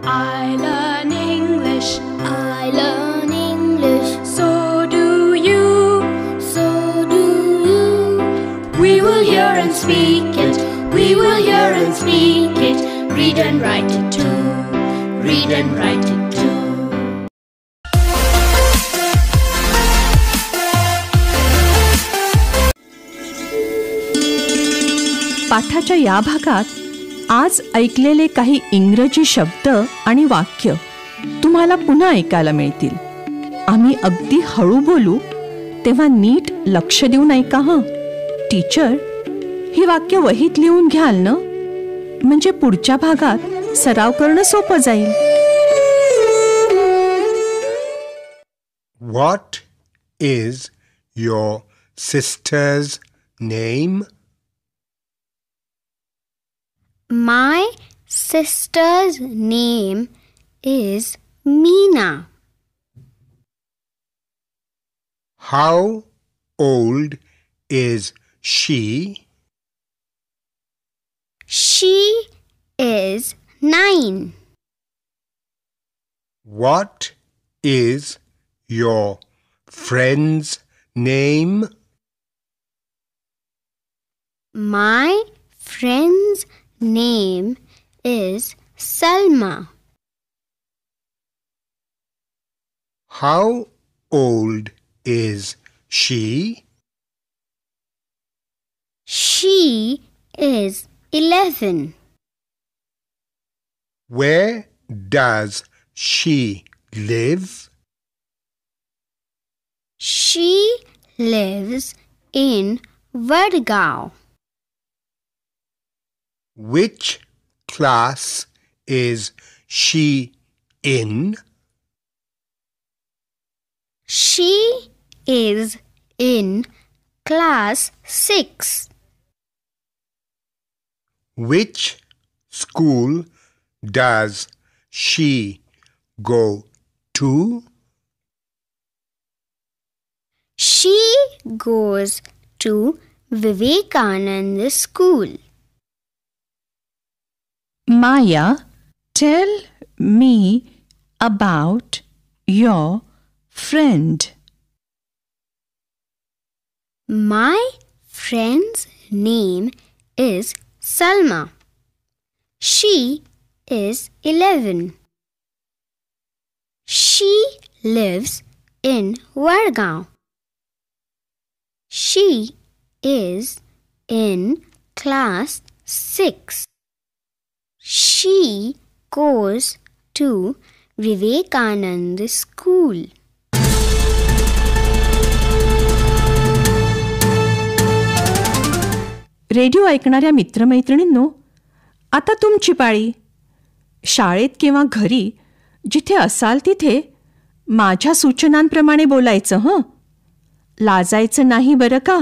I learn English. I learn English. So do you. So do you. We will hear and speak it. We will hear and speak it. Read and write it too. Read and write it too. पाठाच्या या भागात आज ऐकलेले काही इंग्रजी शब्द आणि वाक्य तुम्हाला पुन्हा ऐकायला मिळतील. आम्ही अगदी हळू बोलू तेव्हा नीट लक्ष देऊन ऐका हं. टीचर, ही वाक्य वहीत लिहून घ्याल ना? म्हणजे पुढच्या भागात सराव करणं सोपं जाईल. What is your sister's name? My sister's name is Meena. How old is she? She is 9. What is your friend's name? My friend's name is Salma. How old is she? She is 11. Where does she live? She lives in Vadgaon. Which class is she in? She is in class 6. Which school does she go to? She goes to Vivekananda School. Maya, tell me about your friend. My friend's name is Salma. She is 11. She lives in Vadgaon. She is in class 6. She goes to Vivekananda School. Radio ऐकणाऱ्या मित्रमैत्रिणींनो, आता तुमची पाळी. शाळेत किंवा घरी जिथे असाल तिथे माझ्या सूचनांप्रमाणे बोलायचं हं. लाजायचं नाही बरं का.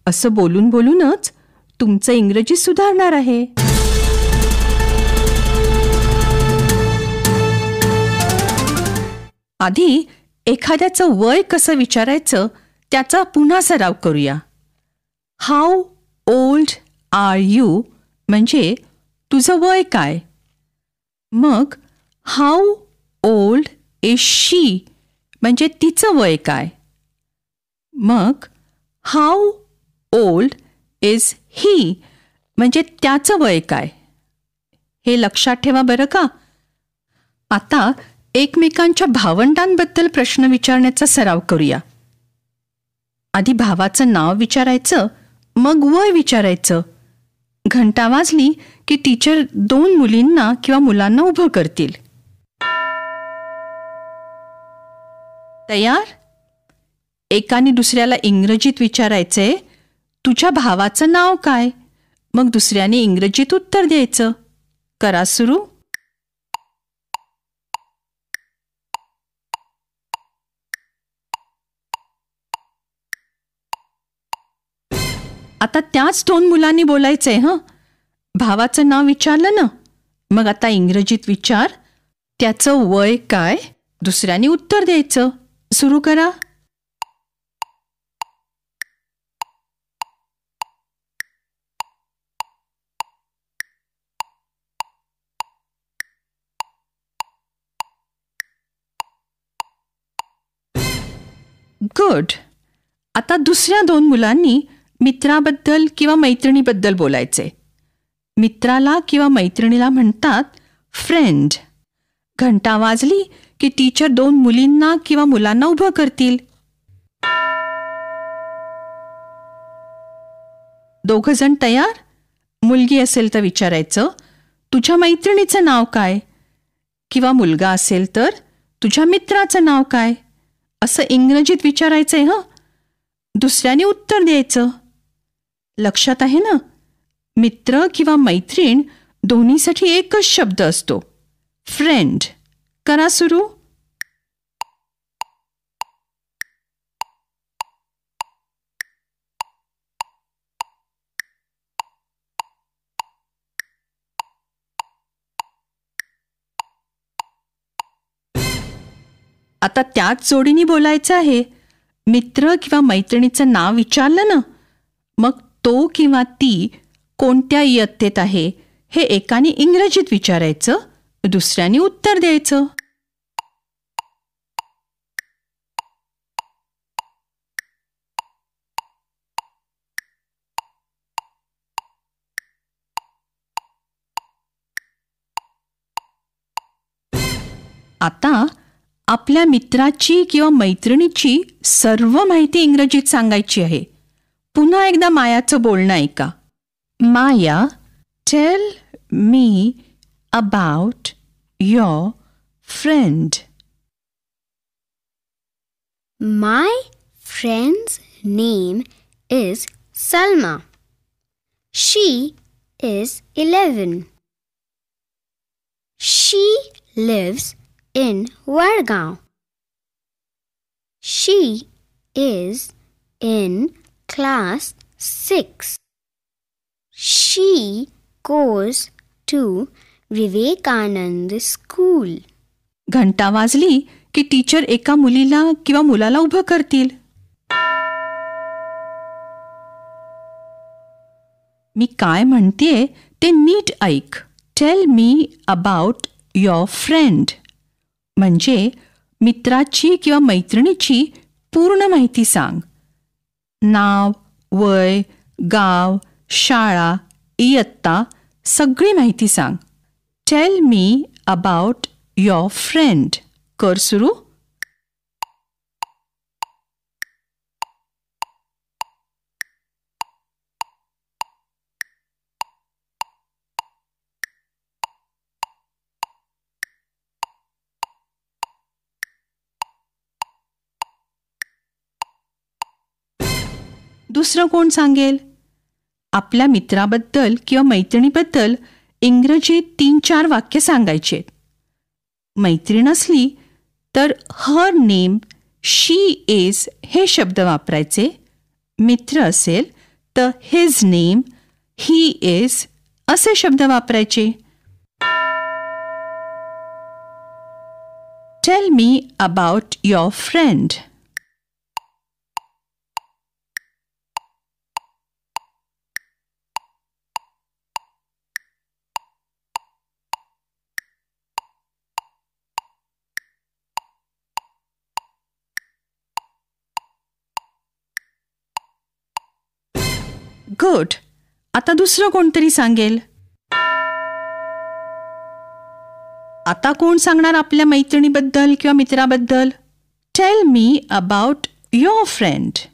असं बोलून बोलूनच तुमचं इंग्रजी सुधारणार आहे. आधी एखाद्याचं वय कसं विचारायचं त्याचा पुन्हा सराव करूया. हाऊ ओल्ड आर यू म्हणजे तुझं वय काय. मग हाऊ ओल्ड इज शी म्हणजे तिचं वय काय. मग हाऊ ओल्ड इज ही म्हणजे त्याचं वय काय. हे लक्षात ठेवा बरं का. आता एकमेकांच्या भावंडांबद्दल प्रश्न विचारण्याचा सराव करूया. आधी भावाचं नाव विचारायचं, मग वय विचारायचं. घंटा वाजली की टीचर 2 मुलींना किंवा मुलांना उभं करतील. तयार? एकाने दुसऱ्याला इंग्रजीत विचारायचे, तुझ्या भावाचं नाव काय. मग दुसऱ्याने इंग्रजीत उत्तर द्यायचं. करा सुरू. आता त्याच 2 मुलांनी बोलायचंय हं. भावाचं नाव विचारलं ना, मग आता इंग्रजीत विचार, त्याचं वय काय. दुसऱ्याने उत्तर द्यायचं. सुरू करा. गुड. आता दुसऱ्या दोन मुलांनी मित्राबद्दल किंवा मैत्रिणीबद्दल बोलायचे. मित्राला किंवा मैत्रिणीला म्हणतात फ्रेंड. घंटा वाजली की टीचर दोन मुलींना किंवा मुलांना उभं करतील. दोघं जण तयार? मुलगी असेल तर विचारायचं, तुझ्या मैत्रिणीचं नाव काय? किंवा मुलगा असेल तर तुझ्या मित्राचं नाव काय? असं इंग्रजीत विचारायचंय. दुसऱ्याने उत्तर द्यायचं. लक्षात आहे ना? मित्र किंवा मैत्रीण दोन्हीसाठी एकच शब्द असतो, फ्रेंड. करा सुरू. आता त्याच जोडीने बोलायचं आहे. मित्र किंवा मैत्रिणीचं नाव विचारलं ना, मग तो किंवा ती कोणत्या इयत्तेत आहे हे एकाने इंग्रजीत विचारायचं, दुसऱ्याने उत्तर द्यायचं. आता आपल्या मित्राची किंवा मैत्रिणीची सर्व माहिती इंग्रजीत सांगायची आहे. पुन्हा एकदा मायाचं बोलणं ऐका. Maya, tell me about your friend. My friend's name is Salma. She is 11. She lives in Vadgaon. She is in class 6. She goes to Vivekanand School. घंटा वाजली की टीचर एका मुलीला किंवा मुलाला उभं करतील. मी काय म्हणतेय ते नीट ऐक. Tail me about your friend म्हणजे मित्राची किंवा मैत्रिणीची पूर्ण माहिती सांग. नाव, वय, गाव, शाळा, इयत्ता सगळी माहिती सांग. Tail me about your friend. कर सुरू. दुसरं कोण सांगेल? आपल्या मित्राबद्दल किंवा मैत्रिणीबद्दल इंग्रजीत 3-4 वाक्य सांगायचे. मैत्रीण असली तर हर नेम, शी इज हे शब्द वापरायचे. मित्र असेल तर हिज नेम, ही इज असे शब्द वापरायचे. Tail me about your friend. Good. आता दुसरं कोणतरी सांगेल. आता कोण सांगणार आपल्या मैत्रिणीबद्दल किंवा मित्राबद्दल? Tell me about your friend.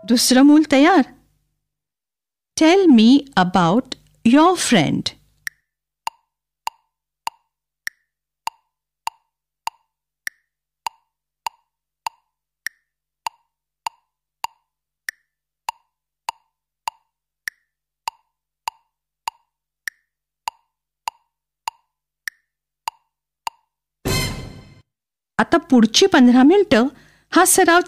दुसरं मूल तयार? Tell me about your friend. आता पुढची 15 मिनिटं हा सराव